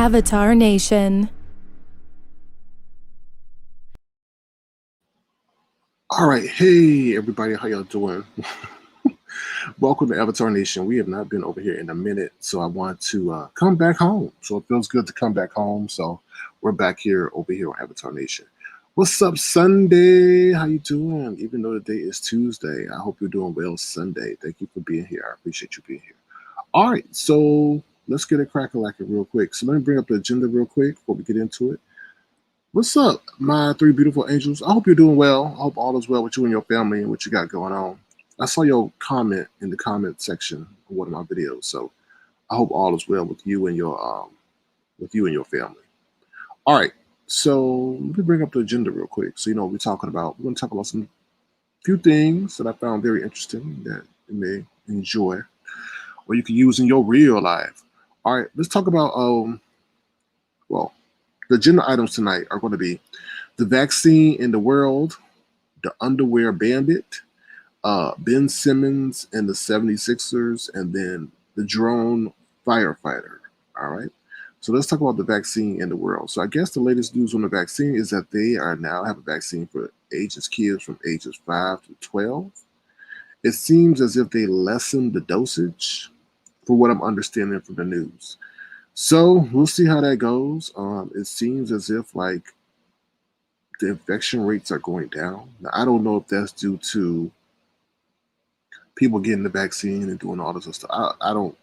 Avatar Nation. All right, hey everybody, how y'all doing? Welcome to Avatar Nation. We have not been over here in a minute, so I want to come back home. So it feels good to come back home. So we're back here over here on Avatar Nation. What's up, Sunday? How you doing? Even though the day is Tuesday, I hope you're doing well, Sunday. Thank you for being here. I appreciate you being here. All right, so let's get it crack-a-lackin' real quick. So let me bring up the agenda real quick before we get into it. What's up, my three beautiful angels? I hope you're doing well. I hope all is well with you and your family and what you got going on. I saw your comment in the comment section of one of my videos, so I hope all is well with you and your family. All right, so let me bring up the agenda real quick. So you know what we're talking about. We're going to talk about some few things that I found very interesting that you may enjoy or you can use in your real life. All right, let's talk about well. The agenda items tonight are going to be the vaccine in the world, the Underwear Bandit, Ben Simmons and the 76ers, and then the drone firefighter. All right. So let's talk about the vaccine in the world. So I guess the latest news on the vaccine is that they are now have a vaccine for kids from ages 5 to 12. It seems as if they lessened the dosage, for what I'm understanding from the news. So we'll see how that goes. It seems as if like the infection rates are going down. Now, I don't know if that's due to people getting the vaccine and doing all this other stuff. I don't.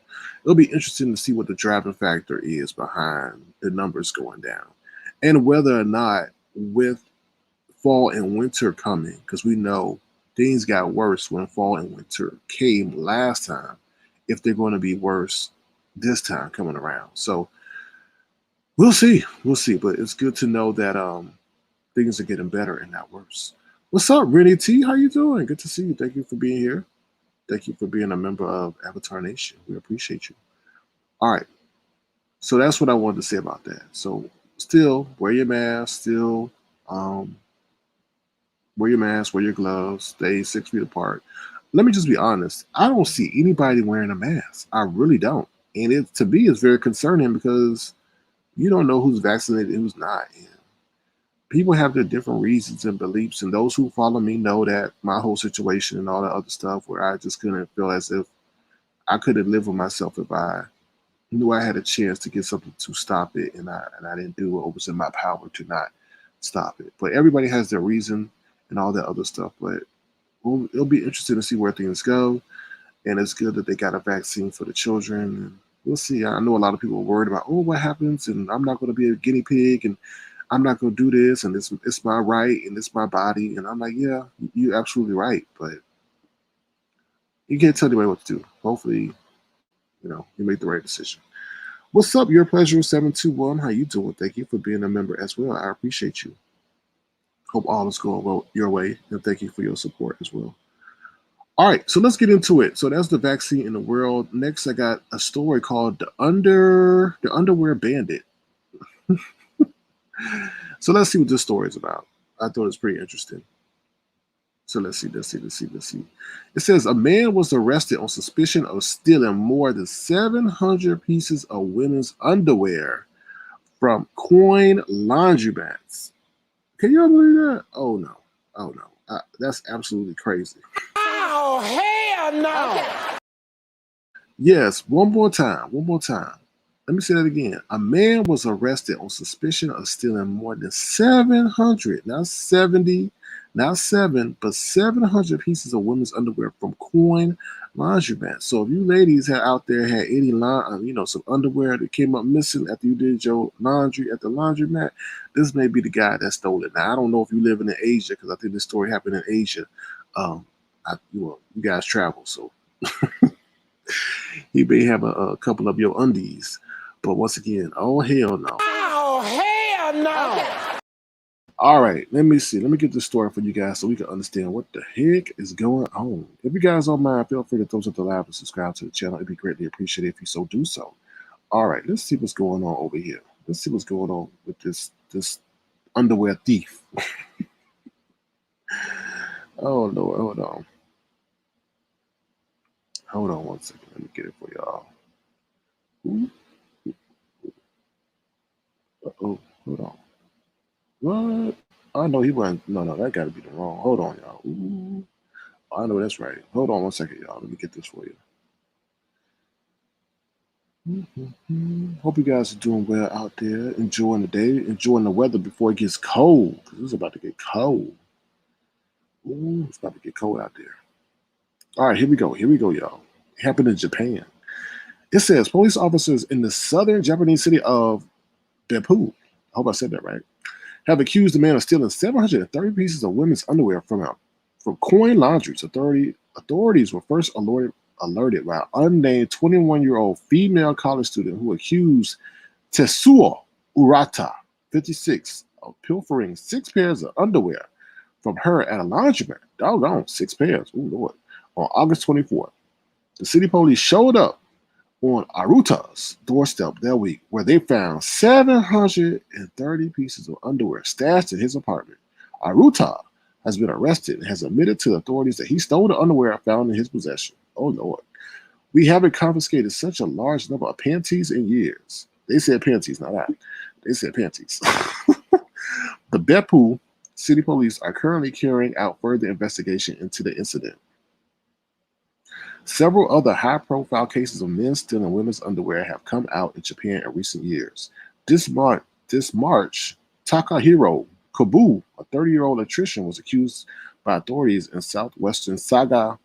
It'll be interesting to see what the driving factor is behind the numbers going down, and whether or not with fall and winter coming, because we know things got worse when fall and winter came last time. If they're going to be worse this time coming around. So we'll see. But it's good to know that things are getting better and not worse. What's up, Rennie T? How you doing? Good to see you. Thank you for being here. Thank you for being a member of Avatar Nation. We appreciate you. All right. So that's what I wanted to say about that. So still wear your mask, still wear your gloves, stay 6 feet apart. Let me just be honest. I don't see anybody wearing a mask. I really don't. And it to me is very concerning because you don't know who's vaccinated and who's not. And people have their different reasons and beliefs, and those who follow me know that my whole situation and all that other stuff where I just couldn't feel as if I couldn't live with myself if I knew I had a chance to get something to stop it and I didn't do what was in my power to not stop it. But everybody has their reason and all that other stuff. But it'll be interesting to see where things go. And it's good that they got a vaccine for the children. And we'll see. I know a lot of people are worried about, what happens? And I'm not going to be a guinea pig. And I'm not going to do this. And it's my right. And it's my body. And I'm like, yeah, you're absolutely right. But you can't tell anybody what to do. Hopefully, you make the right decision. What's up? Your pleasure 721. How you doing? Thank you for being a member as well. I appreciate you. Hope all is going well your way. And thank you for your support as well. All right, so let's get into it. So that's the vaccine in the world. Next, I got a story called the Underwear Bandit. So let's see what this story is about. I thought it was pretty interesting. So let's see. It says a man was arrested on suspicion of stealing more than 700 pieces of women's underwear from coin laundromats. Can y'all believe that? Oh no. That's absolutely crazy. Oh, hell no! Okay. Yes, one more time. Let me say that again. A man was arrested on suspicion of stealing more than 700, not 70, not 7, but 700 pieces of women's underwear from coin laundromats. So if you ladies out there had any some underwear that came up missing after you did your laundry at the laundromat, this may be the guy that stole it. Now I don't know if you live in Asia because I think this story happened in Asia. You guys travel, so he may have a couple of your undies. But once again, oh hell no. Oh hell no. Okay. All right, let me see. Let me get this story for you guys so we can understand what the heck is going on. If you guys don't mind, feel free to throw up the live and subscribe to the channel. It'd be greatly appreciated if you so do so. All right, let's see what's going on over here. Let's see what's going on with this underwear thief. Oh Lord, hold on. Hold on one second. Let me get it for y'all. Oh, hold on. What? I know he wasn't. No, that got to be the wrong. Hold on, y'all. Ooh, I know that's right. Hold on one second, y'all. Let me get this for you. Hope you guys are doing well out there, enjoying the day, enjoying the weather before it gets cold. Because it's about to get cold. Ooh, it's about to get cold out there. All right, here we go. Here we go, y'all. It happened in Japan. It says police officers in the southern Japanese city of Beppu, I hope I said that right, have accused the man of stealing 730 pieces of women's underwear from coin laundries. Authorities were first alerted by an unnamed 21-year-old female college student who accused Tetsuo Urata, 56, of pilfering 6 pairs of underwear from her at a laundromat. Doggone, 6 pairs. Oh, Lord. On August 24th, the city police showed up on Aruta's doorstep that week, where they found 730 pieces of underwear stashed in his apartment. Aruta has been arrested and has admitted to authorities that he stole the underwear found in his possession. Oh, Lord. We haven't confiscated such a large number of panties in years. They said panties, not I. They said panties. The Beppu City Police are currently carrying out further investigation into the incident. Several other high-profile cases of men stealing women's underwear have come out in Japan in recent years. This March, Takahiro Kobu, a 30-year-old electrician, was accused by authorities in southwestern Saga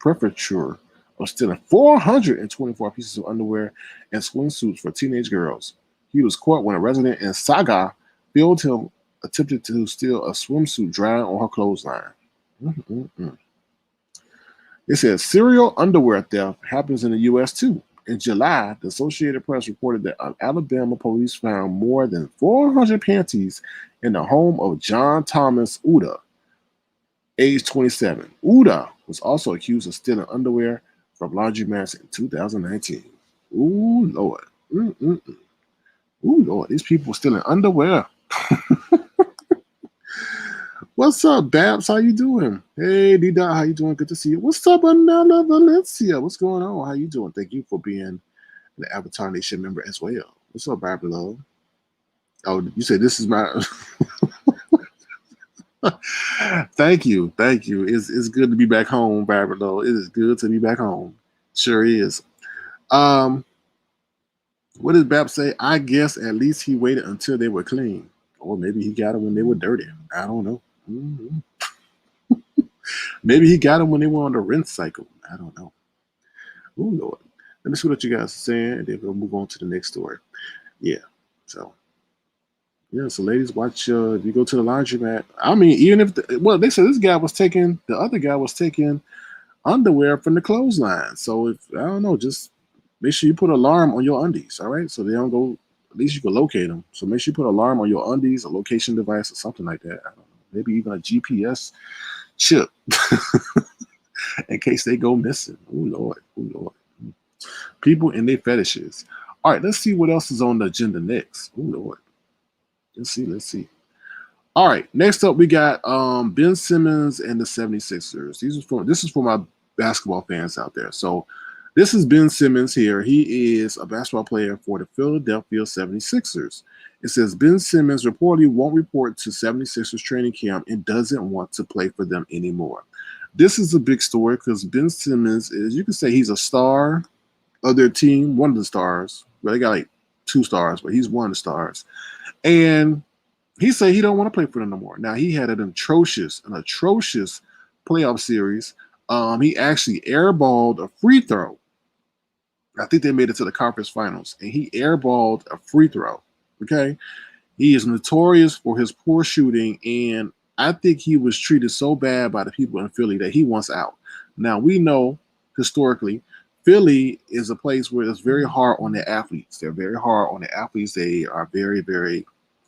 Prefecture of stealing 424 pieces of underwear and swimsuits for teenage girls. He was caught when a resident in Saga filmed him attempted to steal a swimsuit drying on her clothesline. It says serial underwear theft happens in the U.S. too. In July, the Associated Press reported that Alabama police found more than 400 panties in the home of John Thomas Uda, age 27. Uda was also accused of stealing underwear from laundromats in 2019. Ooh, Lord. Ooh, Lord. These people stealing underwear. What's up, Babs? How you doing? Hey, D-Dot, how you doing? Good to see you. What's up, Anna Valencia? What's going on? How you doing? Thank you for being an Avatar Nation member as well. What's up, Barbara? Oh, you said this is my... Thank you. It's good to be back home, Barbara. It is good to be back home. Sure is. What does Bab say? I guess at least he waited until they were clean. Or maybe he got them when they were dirty. I don't know. Maybe he got them when they were on the rinse cycle. I don't know. Oh, Lord. Let me see what you guys are saying, and then we'll move on to the next story. Yeah. So ladies, watch. If you go to the laundromat, I mean, even if they said the other guy was taking underwear from the clothesline. So if I don't know, just make sure you put an alarm on your undies. All right, so they don't go. At least you can locate them. So make sure you put an alarm on your undies, a location device, or something like that. I don't know. Maybe even a GPS chip in case they go missing. Oh Lord. People and their fetishes. All right, let's see what else is on the agenda next. Oh Lord. Let's see. All right, next up we got Ben Simmons and the 76ers. This is for my basketball fans out there. So this is Ben Simmons here. He is a basketball player for the Philadelphia 76ers. It says Ben Simmons reportedly won't report to 76ers training camp and doesn't want to play for them anymore. This is a big story because Ben Simmons is, you can say he's a star of their team, one of the stars. Well, they got like 2 stars, but he's one of the stars. And he said he don't want to play for them no more. Now, he had an atrocious playoff series. He actually airballed a free throw. I think they made it to the conference finals, and he airballed a free throw. Okay, he is notorious for his poor shooting, and I think he was treated so bad by the people in Philly that he wants out. Now, we know historically, Philly is a place where it's very hard on the athletes. They're very hard on the athletes. They are very, very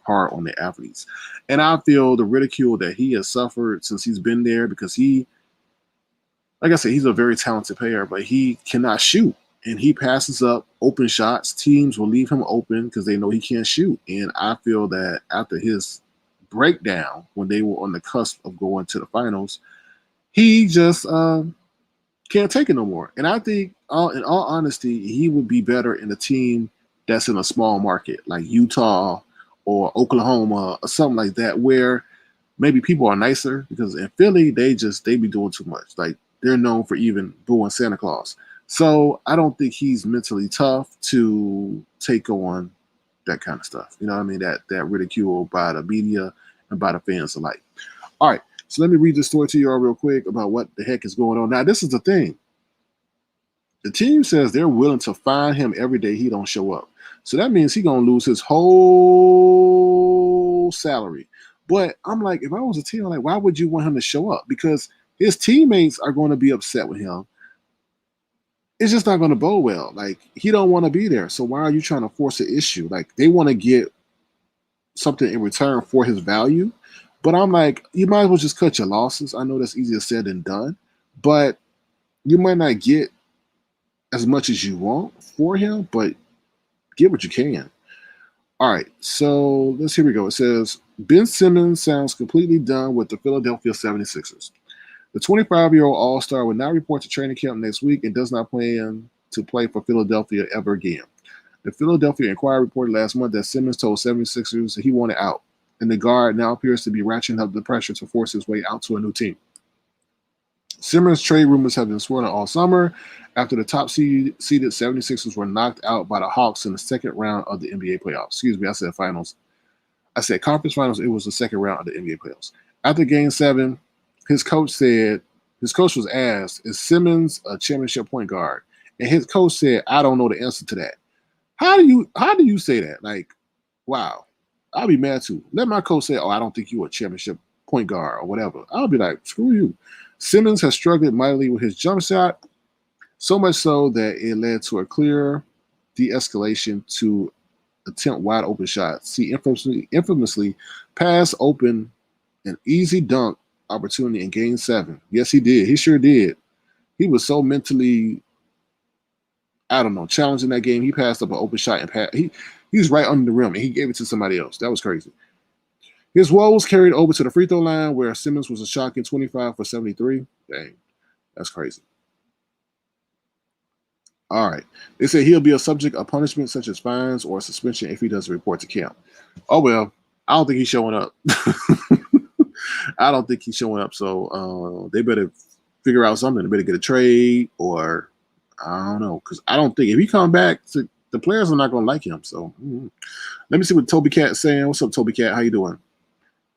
hard on the athletes. And I feel the ridicule that he has suffered since he's been there, because like I said, he's a very talented player, but he cannot shoot. And he passes up open shots. Teams will leave him open because they know he can't shoot. And I feel that after his breakdown, when they were on the cusp of going to the finals, he just can't take it no more. And I think, in all honesty, he would be better in a team that's in a small market like Utah or Oklahoma or something like that, where maybe people are nicer, because in Philly, they be doing too much. Like, they're known for even booing Santa Claus. So I don't think he's mentally tough to take on that kind of stuff. You know what I mean? That ridicule by the media and by the fans alike. All right. So let me read this story to you all real quick about what the heck is going on. Now, this is the thing. The team says they're willing to fine him every day he don't show up. So that means he's going to lose his whole salary. But I'm like, if I was a team, I'm like, why would you want him to show up? Because his teammates are going to be upset with him. It's just not going to bode well. Like, he don't want to be there. So why are you trying to force an issue? Like, they want to get something in return for his value. But I'm like, you might as well just cut your losses. I know that's easier said than done, but you might not get as much as you want for him, but get what you can. All right, so here we go. It says, Ben Simmons sounds completely done with the Philadelphia 76ers. The 25-year-old All-Star will not report to training camp next week and does not plan to play for Philadelphia ever again. The Philadelphia Inquirer reported last month that Simmons told 76ers that he wanted out, and the guard now appears to be ratcheting up the pressure to force his way out to a new team. Simmons trade rumors have been swirling all summer after the top-seeded 76ers were knocked out by the Hawks in the second round of the NBA playoffs. Excuse me, I said finals. I said conference finals. It was the second round of the NBA playoffs. After Game 7, his coach was asked, is Simmons a championship point guard? And his coach said, I don't know the answer to that. How do you say that? Like, wow. I'll be mad too. Let my coach say, oh, I don't think you're a championship point guard or whatever. I'll be like, screw you. Simmons has struggled mightily with his jump shot, so much so that it led to a clear de-escalation to attempt wide open shots. He infamously passed open an easy dunk opportunity in Game 7. Yes, he did. He sure did. He was so mentally, I don't know, challenging that game. He passed up an open shot and he was right under the rim, and he gave it to somebody else. That was crazy. His woes carried over to the free throw line, where Simmons was a shocking 25 for 73. Dang, that's crazy. All right. They say he'll be a subject of punishment such as fines or suspension if he doesn't report to camp. Oh, well, I don't think he's showing up. I don't think he's showing up. So they better figure out something. They better get a trade, or I don't know. Because I don't think if he come back, the players are not going to like him. So let me see what Toby Cat's saying. What's up, Toby Cat? How you doing?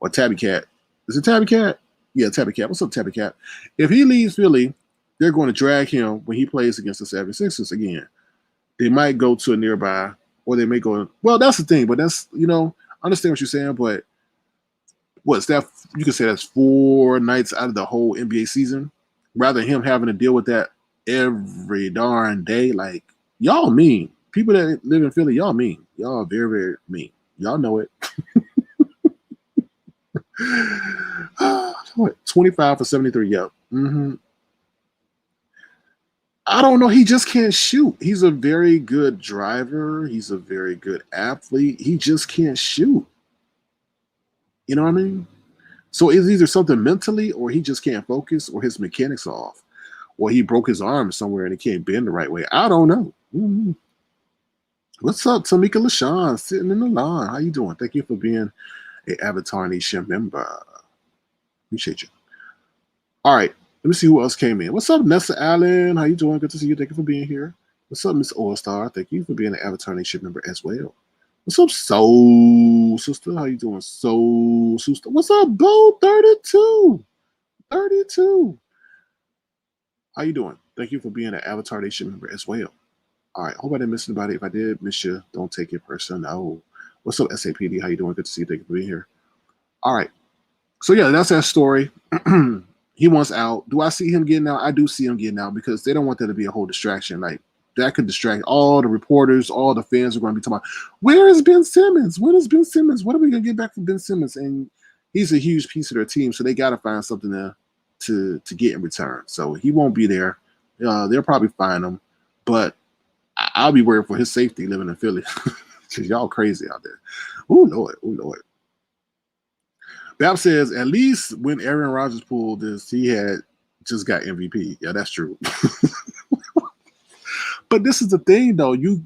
Or Tabby Cat. Is it Tabby Cat? Yeah, Tabby Cat. What's up, Tabby Cat? If he leaves Philly, they're going to drag him when he plays against the 76ers again. They might go to a nearby, or they may go. Well, that's the thing, but that's, I understand what you're saying, but what's that? You could say that's 4 nights out of the whole NBA season, rather than him having to deal with that every darn day. Like, y'all mean. People that live in Philly, y'all mean. Y'all very, very mean. Y'all know it. 25 for 73. Yep. I don't know. He just can't shoot. He's a very good driver. He's a very good athlete. He just can't shoot. You know what I mean? So it's either something mentally, or he just can't focus, or his mechanics are off, or he broke his arm somewhere and he can't bend the right way. I don't know. What's up, Tamika LaShawn, sitting in the line? How you doing? Thank you for being an Avatar Nation member. Appreciate you. All right. Let me see who else came in. What's up, Nessa Allen? How you doing? Good to see you. Thank you for being here. What's up, Miss All-Star? Thank you for being an Avatar Nation member as well. What's up, Soul Sister? How you doing, Soul Sister? What's up, Bo 32? 32. How you doing? Thank you for being an Avatar Nation member as well. All right. Hope I didn't miss anybody. If I did miss you, don't take it personal. What's up, SAPD? How you doing? Good to see you. Thank you for being here. All right. So, yeah, that's that story. He wants out. Do I see him getting out? I do see him getting out, because they don't want that to be a whole distraction. Like, that could distract all the reporters, all the fans are going to be talking about, where is Ben Simmons? When is Ben Simmons? What are we going to get back from Ben Simmons? And he's a huge piece of their team, so they got to find something to get in return. So he won't be there. They'll probably find him, but I'll be worried for his safety living in Philly because y'all crazy out there. Oh Lord. Bab says, at least when Aaron Rodgers pulled this, he had just got MVP. Yeah, that's true. But this is the thing, though. You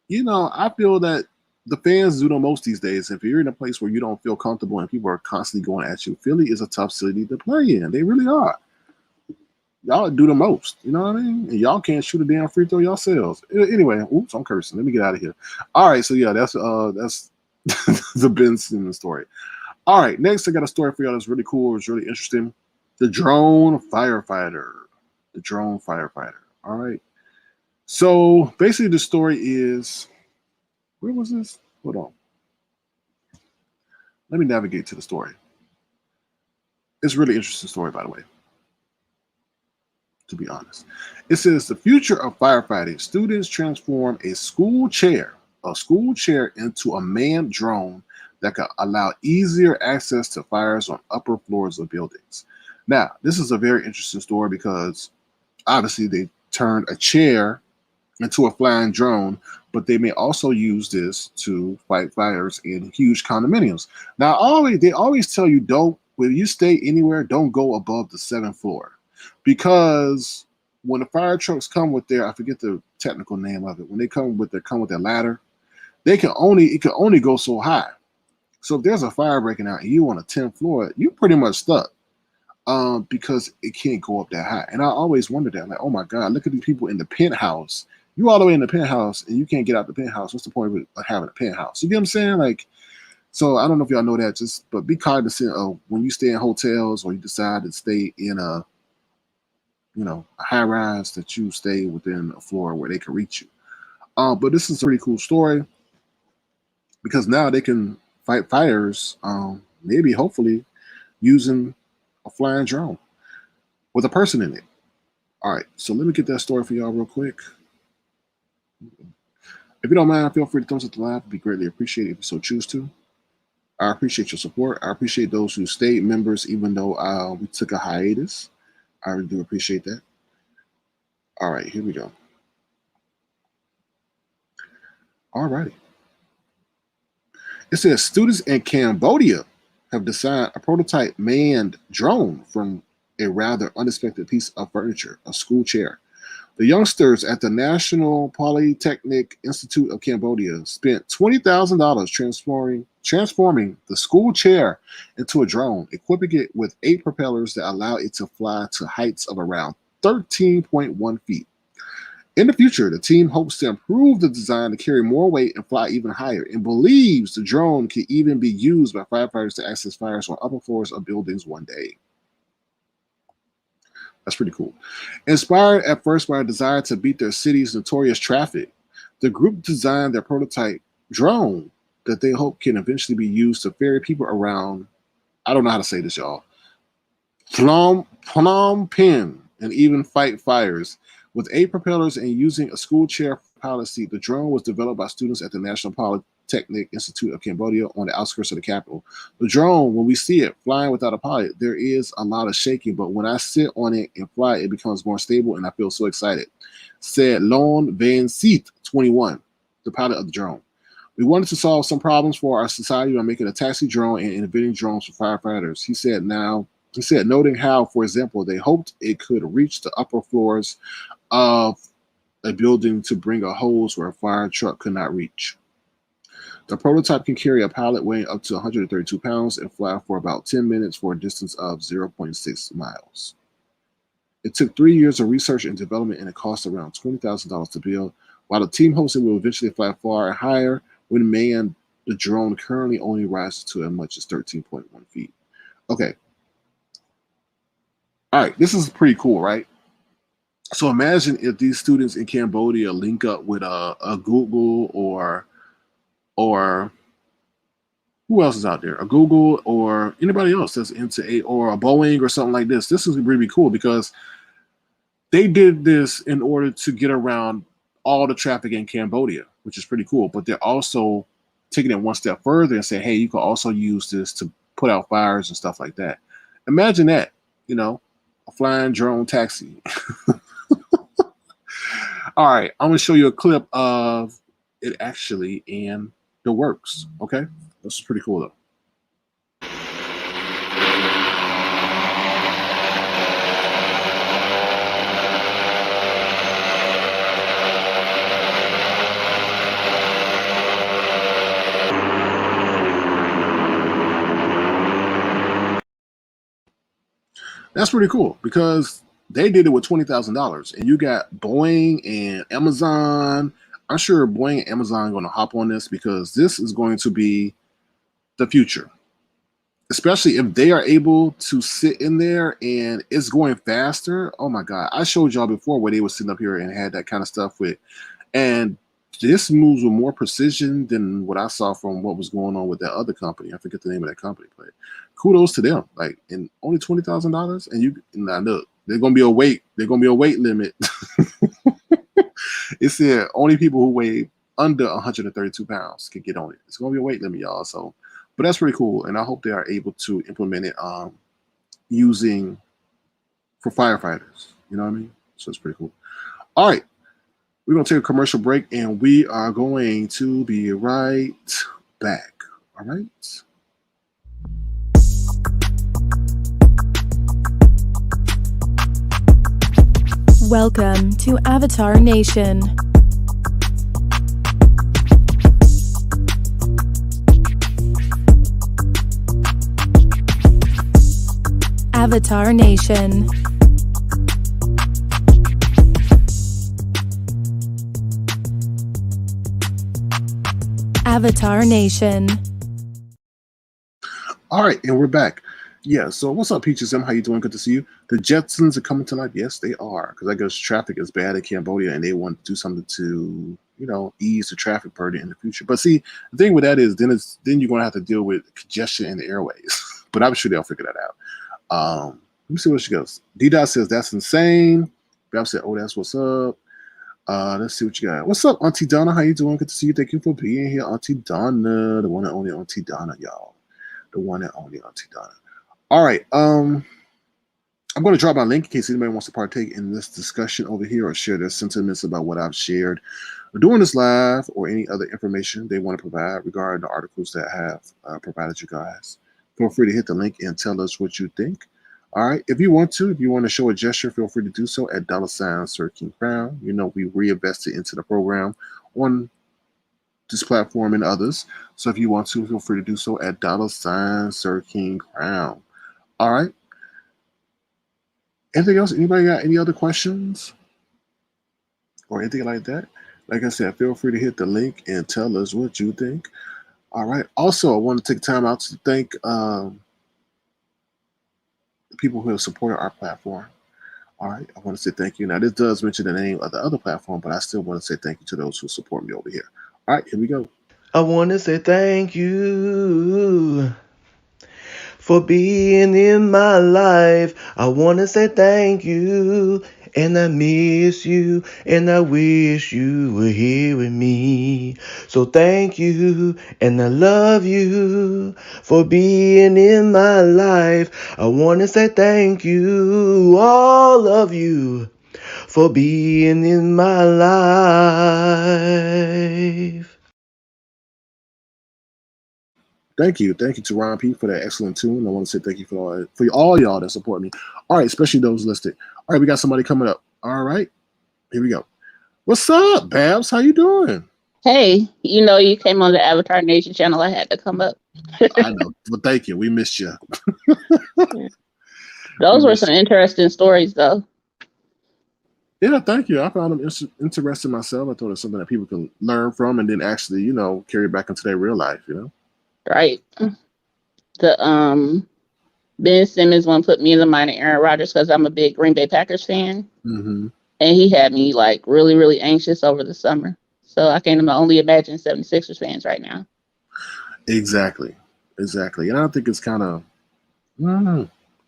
know, I feel that the fans do the most these days. If you're in a place where you don't feel comfortable and people are constantly going at you, Philly is a tough city to play in. They really are. Y'all do the most, you know what I mean? And y'all can't shoot a damn free throw yourselves. Anyway, oops, I'm cursing. Let me get out of here. All right, so yeah, that's the Ben Simmons story. All right, next I got a story for y'all that's really cool. It's really interesting. The drone firefighter. All right. So basically, the story is, where was this? Hold on. Let me navigate to the story. It's a really interesting story, by the way, to be honest. It says, the future of firefighting. Students transform a school chair into a manned drone that can allow easier access to fires on upper floors of buildings. Now, this is a very interesting story because obviously they turned a chair into a flying drone, but they may also use this to fight fires in huge condominiums. Now, they always tell you, when you stay anywhere, don't go above the 7th floor, because when the fire trucks come with I forget the technical name of it, when they come with their ladder, it can only go so high. So if there's a fire breaking out and you on a 10th floor, you're pretty much stuck. Because it can't go up that high. And I always wondered that, like, oh my God, look at these people in the penthouse. You all the way in the penthouse and you can't get out the penthouse. What's the point of having a penthouse? You get what I'm saying? Like, so I don't know if y'all know that, but be cognizant of when you stay in hotels or you decide to stay in a high rise, that you stay within a floor where they can reach you. But this is a pretty cool story because now they can fight fires, maybe hopefully using a flying drone with a person in it. All right, so let me get that story for y'all real quick. If you don't mind, feel free to thumbs up the live. It'd be greatly appreciated if you so choose to. I appreciate your support. I appreciate those who stayed members even though we took a hiatus. I really do appreciate that. All right, here we go. All righty. It says students in Cambodia have designed a prototype manned drone from a rather unexpected piece of furniture, a school chair. The youngsters at the National Polytechnic Institute of Cambodia spent $20,000 transforming the school chair into a drone, equipping it with 8 propellers that allow it to fly to heights of around 13.1 feet. In the future, the team hopes to improve the design to carry more weight and fly even higher, and believes the drone can even be used by firefighters to access fires on upper floors of buildings one day. That's pretty cool. Inspired at first by a desire to beat their city's notorious traffic, the group designed their prototype drone that they hope can eventually be used to ferry people around, I don't know how to say this, y'all, Phnom Penh, and even fight fires. With 8 propellers and using a school chair pilot seat, the drone was developed by students at the National Polytechnic Institute of Cambodia on the outskirts of the capital. The drone, when we see it flying without a pilot, there is a lot of shaking, but when I sit on it and fly, it becomes more stable, and I feel so excited, said Lon Van Seet, 21, the pilot of the drone. We wanted to solve some problems for our society by making a taxi drone and inventing drones for firefighters. He said, noting how, for example, they hoped it could reach the upper floors of a building to bring a hose where a fire truck could not reach. The prototype can carry a pilot weighing up to 132 pounds and fly for about 10 minutes for a distance of 0.6 miles. It took 3 years of research and development, and it cost around $20,000 to build. While the team hopes it will eventually fly far and higher, when manned, the drone currently only rises to as much as 13.1 feet. Okay. All right, this is pretty cool, right? So imagine if these students in Cambodia link up with a Google or who else is out there? A Google or anybody else that's into or a Boeing or something like this. This is really cool because they did this in order to get around all the traffic in Cambodia, which is pretty cool. But they're also taking it one step further and saying, hey, you can also use this to put out fires and stuff like that. Imagine that, a flying drone taxi. All right, I'm going to show you a clip of it actually in the works. Okay, this is pretty cool though. That's pretty cool because they did it with $20,000, and you got Boeing and Amazon. I'm sure Boeing and Amazon are going to hop on this because this is going to be the future, especially if they are able to sit in there and it's going faster. Oh my God. I showed y'all before where they were sitting up here and had that kind of stuff with, and this moves with more precision than what I saw from what was going on with that other company. I forget the name of that company, but kudos to them. Like, in only $20,000, and now look, there's gonna be a weight. There's gonna be a weight limit. It said only people who weigh under 132 pounds can get on it. It's gonna be a weight limit, y'all. So, but that's pretty cool, and I hope they are able to implement it using for firefighters. You know what I mean? So it's pretty cool. All right. We're going to take a commercial break, and we are going to be right back. All right. Welcome to Avatar Nation. Avatar Nation. Avatar Nation. All right, and we're back. Yeah, so what's up, Peaches M? How you doing? Good to see you. The Jetsons are coming tonight. Yes, they are, because I guess traffic is bad in Cambodia, and they want to do something to, ease the traffic burden in the future. But see, the thing with that is, then you're going to have to deal with congestion in the airways. But I'm sure they'll figure that out. Let me see what she goes. D-Dot says that's insane. Bab said, oh, that's what's up. Let's see what you got. What's up, Auntie Donna? How you doing? Good to see you. Thank you for being here, Auntie Donna. The one and only Auntie Donna, y'all. The one and only Auntie Donna. All right. I'm going to drop my link in case anybody wants to partake in this discussion over here or share their sentiments about what I've shared during this live or any other information they want to provide regarding the articles that I have provided you guys. Feel free to hit the link and tell us what you think. All right. If you want to show a gesture, feel free to do so at $ Sir King Crown. We reinvested into the program on this platform and others. So if you want to, feel free to do so at $ Sir King Crown. All right. Anything else? Anybody got any other questions or anything like that? Like I said, feel free to hit the link and tell us what you think. All right. Also, I want to take time out to thank people who have supported our platform. All right, I want to say thank you. Now, this does mention the name of the other platform, but I still want to say thank you to those who support me over here. All right, here we go. I want to say thank you for being in my life. I want to say thank you, and I miss you, and I wish you were here with me. So thank you, and I love you for being in my life. I want to say thank you, all of you, for being in my life. Thank you to Ron P for that excellent tune. I want to say thank you for all y'all that support me. All right, especially those listed. All right, we got somebody coming up. All right, here we go. What's up, Babs? How you doing? Hey, you came on the Avatar Nation channel. I had to come up. I know. Well, thank you. We missed you. Those were some interesting stories, though. Yeah, thank you. I found them interesting myself. I thought it was something that people can learn from and then actually, carry back into their real life, Right. The Ben Simmons one put me in the mind of Aaron Rodgers because I'm a big Green Bay Packers fan. Mm-hmm. And he had me really, really anxious over the summer. So I can only imagine 76ers fans right now. Exactly. And I think it's kind of,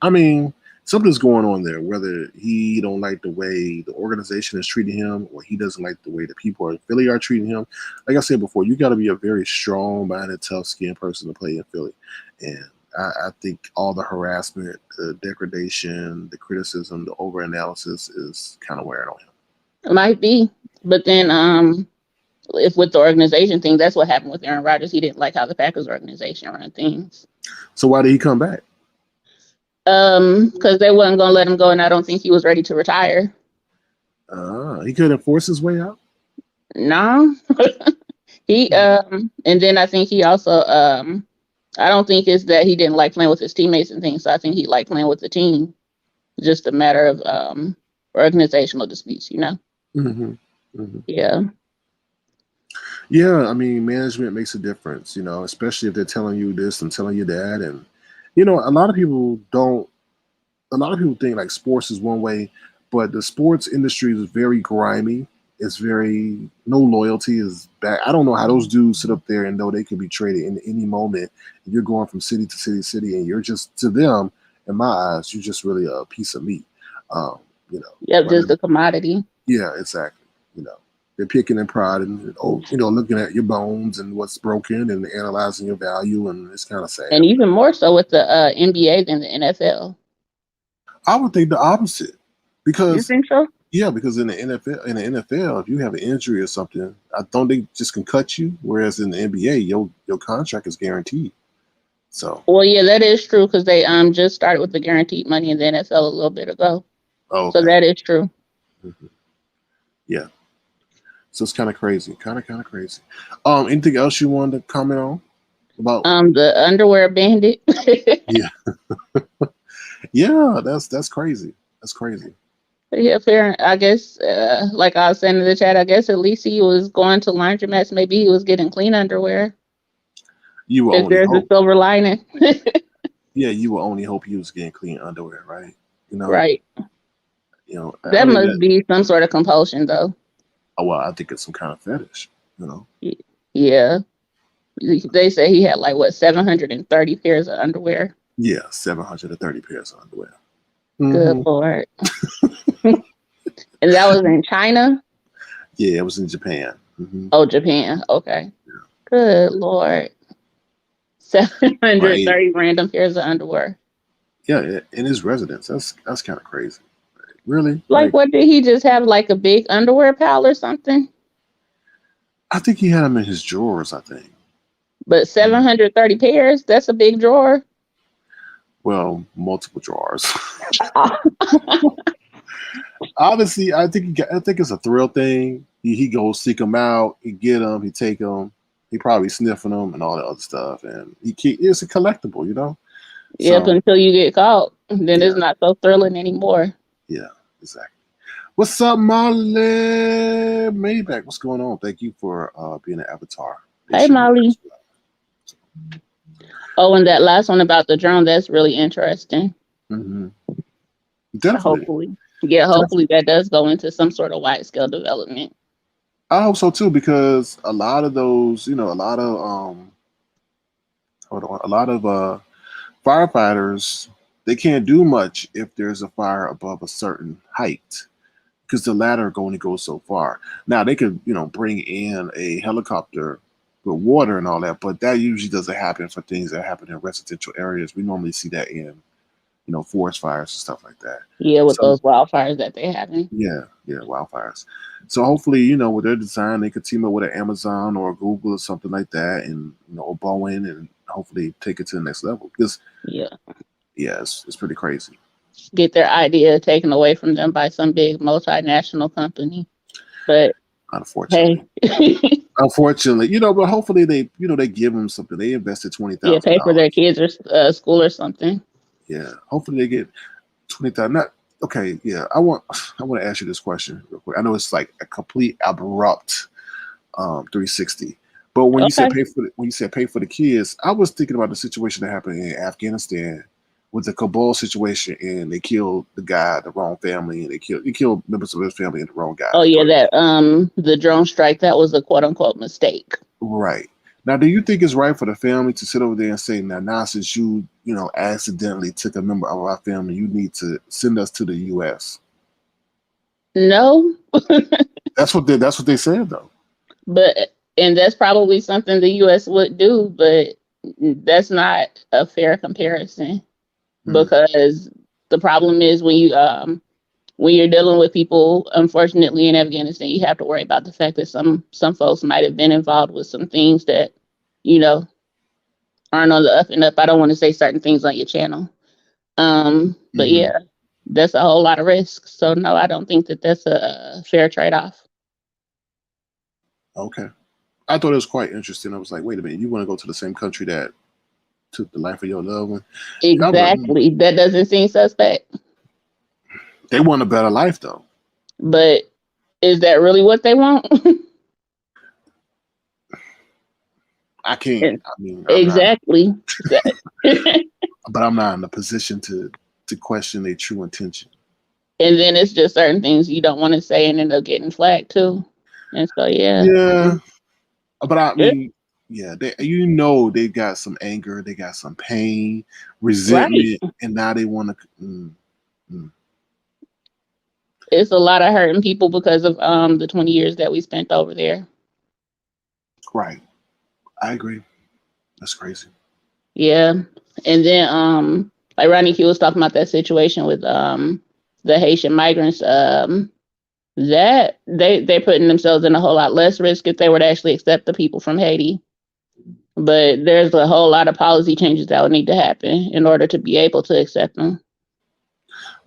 I mean, something's going on there. Whether he don't like the way the organization is treating him, or he doesn't like the way the people in Philly are treating him. Like I said before, you got to be a very strong-minded, tough-skinned person to play in Philly, and I think all the harassment, the degradation, the criticism, the overanalysis is kind of wearing on him. It might be, but then if with the organization thing, that's what happened with Aaron Rodgers. He didn't like how the Packers organization ran things. So why did he come back? Because they wasn't gonna let him go, and I don't think he was ready to retire. He couldn't force his way out. No, and then I think he also I don't think it's that he didn't like playing with his teammates and things. So I think he liked playing with the team. Just a matter of organizational disputes, you know. Mm-hmm. Mm-hmm. Yeah. Yeah, I mean, management makes a difference, you know, especially if they're telling you this and telling you that. And, you know, a lot of people think like sports is one way, but the sports industry is very grimy. It's very, no loyalty is back. I don't know how those dudes sit up there and know they can be traded in any moment. And you're going from city to city to city, and you're just, to them, in my eyes, you're just really a piece of meat, you know. Yep, just a commodity. Yeah, exactly. You know. They're picking and prodding, you know, looking at your bones and what's broken and analyzing your value, and it's kind of sad. And even more so with the NBA than the NFL. I would think the opposite, because you think so? Yeah, because in the NFL, if you have an injury or something, I don't think just can cut you. Whereas in the NBA, your contract is guaranteed. So. Well, yeah, that is true, because they just started with the guaranteed money in the NFL a little bit ago. Oh, okay. So that is true. Mm-hmm. Yeah. So it's kind of crazy, kind of crazy. Anything else you wanted to comment on about? The Underwear Bandit. Yeah, yeah, that's crazy. That's crazy. Yeah, fair. I guess, like I was saying in the chat, I guess at least he was going to laundromats. Maybe he was getting clean underwear. You will if only there's hope. a silver lining. Yeah, you will only hope he was getting clean underwear, right? You know, right. You know, that must be some sort of compulsion, though. Oh, well, I think it's some kind of fetish, you know. Yeah, they say he had like 730 pairs of underwear. Yeah, 730 pairs of underwear. Good Lord. And that was in China? Yeah, it was in Japan. Mm-hmm. Oh, Japan. Okay. Yeah. Good Lord. 730 random pairs of underwear. Yeah, in his residence. That's kind of crazy. Really? Like, what did he just have, like a big underwear pile or something? I think he had them in his drawers, I think. But 730 pairs? That's a big drawer. Well, multiple drawers. Obviously, I think it's a thrill thing. He goes seek them out, he get them, he take them, he probably sniffing them and all that other stuff, and it's a collectible, you know. Yep, so, until you get caught, then it's not so thrilling anymore. Yeah, exactly. What's up, Molly Maybach? What's going on? Thank you for being an avatar. Hey, Molly. Oh, and that last one about the drone, that's really interesting. Mm-hmm. Definitely. Hopefully that does go into some sort of wide scale development. I hope so too, because a lot of those, you know, a lot of firefighters, they can't do much if there's a fire above a certain height, because the ladder only goes so far. Now they could, you know, bring in a helicopter with water and all that, but that usually doesn't happen for things that happen in residential areas. We normally see that in, you know, forest fires and stuff like that. Yeah, with those wildfires that they having. Yeah, wildfires. So hopefully, you know, with their design, they could team up with an Amazon or a Google or something like that, and, you know, or Boeing, and hopefully take it to the next level. Because it's pretty crazy. Get their idea taken away from them by some big multinational company, but unfortunately, you know, but hopefully they give them something. They invested $20,000. Yeah, pay for their kids or school or something. Yeah, hopefully they get $20,000. Okay, yeah. I want to ask you this question real quick. I know it's like a complete abrupt 360, but when you said pay for the kids, I was thinking about the situation that happened in Afghanistan with the Kabul situation, and they killed the guy, the wrong family, and they killed members of his family and the wrong guy. Oh yeah, that the drone strike, that was a quote unquote mistake. Right. Now, do you think it's right for the family to sit over there and say, now since you accidentally took a member of our family, you need to send us to the U.S.? No, That's what they said, though. and that's probably something the U.S. would do, but that's not a fair comparison Mm. because the problem is when you're dealing with people, unfortunately, in Afghanistan, you have to worry about the fact that some folks might have been involved with some things that, you know, aren't on the up and up. I don't want to say certain things on your channel. But Mhm. yeah, that's a whole lot of risk. So no, I don't think that that's a fair trade-off. Okay. I thought it was quite interesting. I was like, wait a minute, you want to go to the same country that took the life of your loved one? Exactly. That doesn't seem suspect. They want a better life, though. But is that really what they want? I can't. I mean, Exactly. but I'm not in a position to question their true intention. And then it's just certain things you don't want to say and end up getting flagged too. And so Yeah, but I It- mean, yeah, they got some anger, they got some pain, right. resentment, and now they want to. It's a lot of hurting people because of the 20 years that we spent over there. Right. I agree. That's crazy. Yeah. And then like Ronnie Q was talking about that situation with the Haitian migrants, that they're putting themselves in a whole lot less risk if they were to actually accept the people from Haiti. But there's a whole lot of policy changes that would need to happen in order to be able to accept them.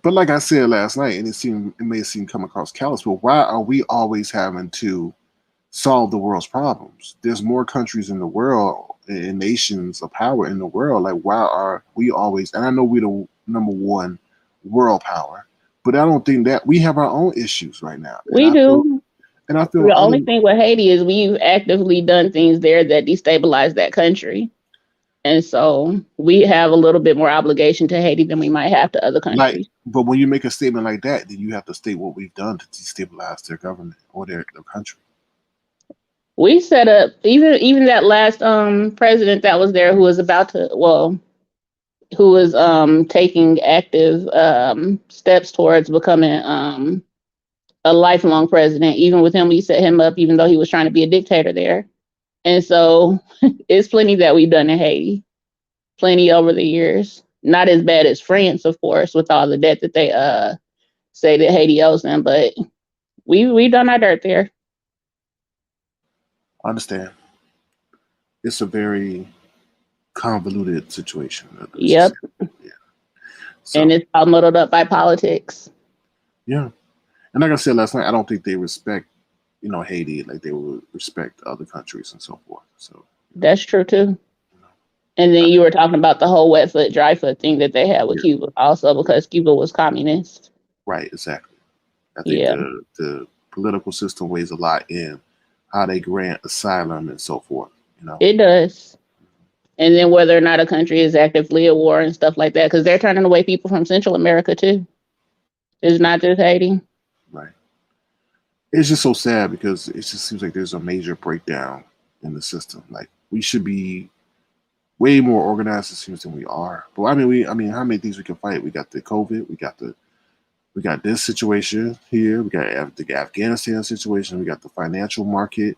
But like I said last night, and it may seem come across callous, but why are we always having to solve the world's problems? There's more countries in the world and nations of power in the world. Like, why are we always? And I know we're the number one world power, but I don't think that we have our own issues right now. We do. And I feel The other. only thing with Haiti is we've actively done things there that destabilize that country. And so we have a little bit more obligation to Haiti than we might have to other countries. But when you make a statement like that, then you have to state what we've done to destabilize their government or their country. We set up even that last president that was there who was taking active steps towards becoming a lifelong president. Even with him, we set him up, even though he was trying to be a dictator there. And so it's plenty that we've done in Haiti, plenty over the years. Not as bad as France, of course, with all the debt that they say that Haiti owes them, but we done our dirt there. I understand. It's a very convoluted situation. Yep. Yeah. So, And it's all muddled up by politics. Yeah. And like I said last night, I don't think they respect, Haiti like they would respect other countries and so forth. So that's true too. And then you were talking about the whole wet foot, dry foot thing that they had with Cuba also because Cuba was communist. Right, exactly. I think the political system weighs a lot in how they grant asylum and so forth. It does. And then whether or not a country is actively at war and stuff like that, because they're turning away people from Central America too. It's not just Haiti. Right. It's just so sad because it just seems like there's a major breakdown in the system. Like we should be way more organized, it seems, than we are. But I mean, how many things we can fight? We got the COVID, we got this situation here, we got the Afghanistan situation, we got the financial market,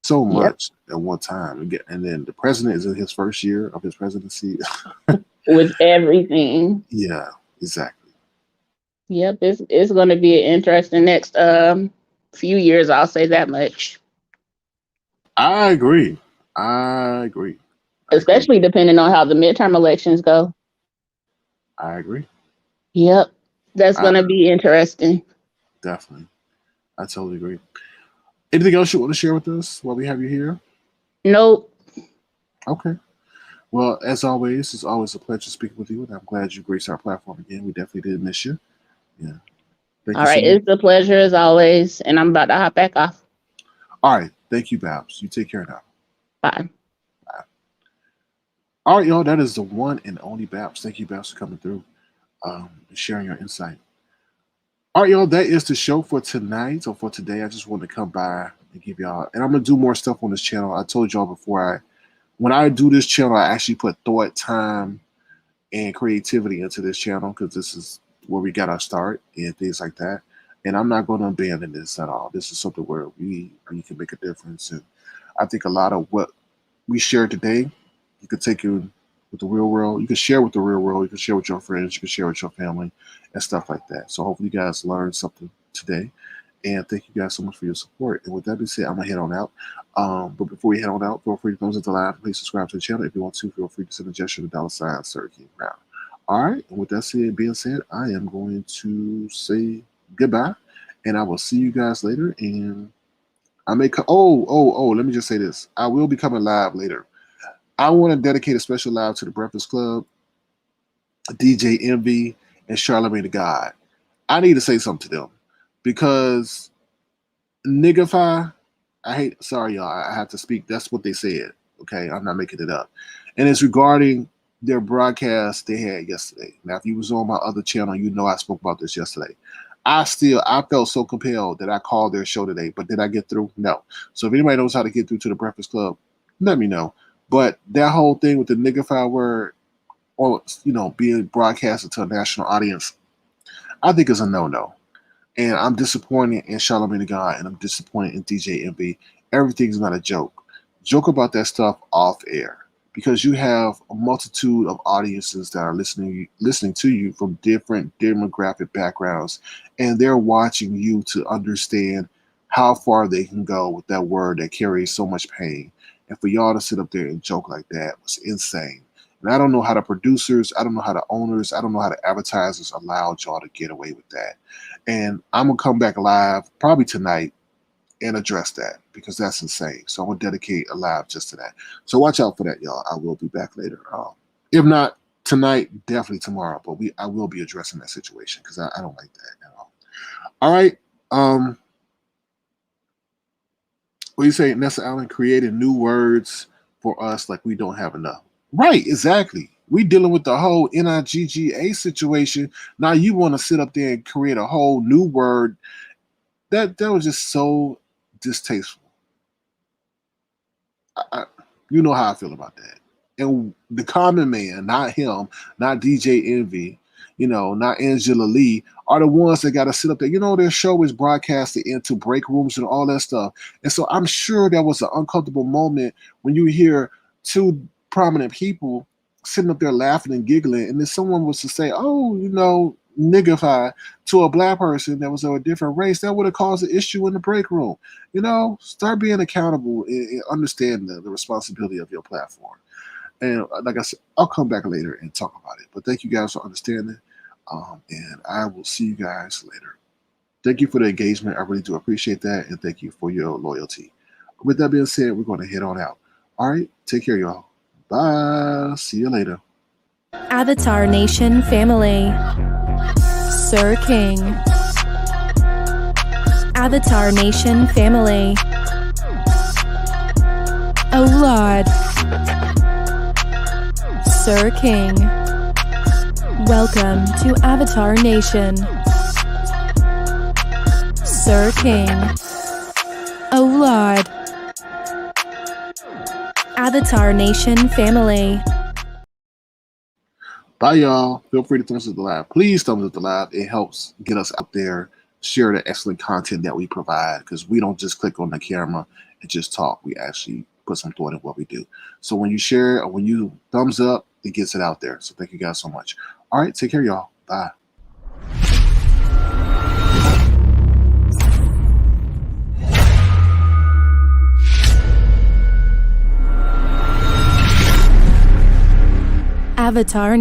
so much at one time. And then the president is in his first year of his presidency. With everything. Yeah, exactly. Yep, it's going to be an interesting next few years. I'll say that much. I agree. Especially depending on how the midterm elections go. I agree. Yep, that's going to be interesting. Definitely. I totally agree. Anything else you want to share with us while we have you here? Nope. Okay. Well, as always, it's always a pleasure speaking with you, and I'm glad you graced our platform again. We definitely did miss you. Yeah. All right. It's a pleasure as always, and I'm about to hop back off. All right. Thank you, Babs. You take care now. Bye. Bye. All right, y'all. That is the one and only Babs. Thank you, Babs, for coming through and sharing your insight. All right, y'all. That is the show for tonight or for today. I just wanted to come by and give y'all, and I'm going to do more stuff on this channel. I told y'all before when I do this channel, I actually put thought, time, and creativity into this channel because this is where we got our start and things like that. And I'm not going to abandon this at all. This is something where we can make a difference. And I think a lot of what we shared today, you could take it with the real world. You can share with the real world. You can share with your friends. You can share with your family and stuff like that. So hopefully you guys learned something today. And thank you guys so much for your support. And with that being said, I'm going to head on out. But before you head on out, feel free to thumbs up the live. Please subscribe to the channel. If you want to, feel free to send a gesture to $, Sir King Brown. All right. And with that being said, I am going to say goodbye. And I will see you guys later. And I may come. Let me just say this. I will be coming live later. I want to dedicate a special live to the Breakfast Club, DJ Envy, and Charlamagne the God. I need to say something to them because Niggify, sorry y'all, I have to speak. That's what they said. Okay, I'm not making it up. And it's regarding their broadcast they had yesterday. Now, if you was on my other channel, you know I spoke about this yesterday. I felt so compelled that I called their show today, but did I get through? No. So if anybody knows how to get through to the Breakfast Club, let me know. But that whole thing with the Niggify word, or being broadcasted to a national audience, I think is a no-no. And I'm disappointed in Charlamagne the God, and I'm disappointed in DJ Envy. Everything's not a joke. Joke about that stuff off air, because you have a multitude of audiences that are listening to you from different demographic backgrounds, and they're watching you to understand how far they can go with that word that carries so much pain. And for y'all to sit up there and joke like that was insane. And I don't know how the producers, I don't know how the owners, I don't know how the advertisers allowed y'all to get away with that. And I'm going to come back live probably tonight and address that, because that's insane. So I'm going to dedicate a live just to that. So watch out for that, y'all. I will be back later. If not tonight, definitely tomorrow. But I will be addressing that situation because I don't like that at all. All right. What do you say, Nessa Allen created new words for us like we don't have enough? Right, exactly. We dealing with the whole NIGGA situation. Now you want to sit up there and create a whole new word. That was just so distasteful. You know how I feel about that. And the common man, not him, not DJ Envy, not Angela Lee, are the ones that got to sit up there. Their show is broadcasted into break rooms and all that stuff. And so I'm sure there was an uncomfortable moment when you hear two prominent people sitting up there laughing and giggling, and then someone was to say, Niggify to a black person that was of a different race, that would have caused an issue in the break room. Start being accountable and understand the responsibility of your platform. And like I said, I'll come back later and talk about it. But thank you guys for understanding. And I will see you guys later. Thank you for the engagement. I really do appreciate that. And thank you for your loyalty. With that being said, we're going to head on out. All right. Take care, y'all. Bye. See you later. Avatar Nation family. Sir King. Avatar Nation family. Oh Lord. Sir King. Welcome to Avatar Nation. Sir King. Oh Lord. Avatar Nation family. Bye, y'all. Feel free to thumbs up the live. Please thumbs up the live. It helps get us out there, share the excellent content that we provide, because we don't just click on the camera and just talk. We actually put some thought in what we do. So when you share or when you thumbs up, it gets it out there. So thank you guys so much. All right, take care, y'all. Bye. Avatar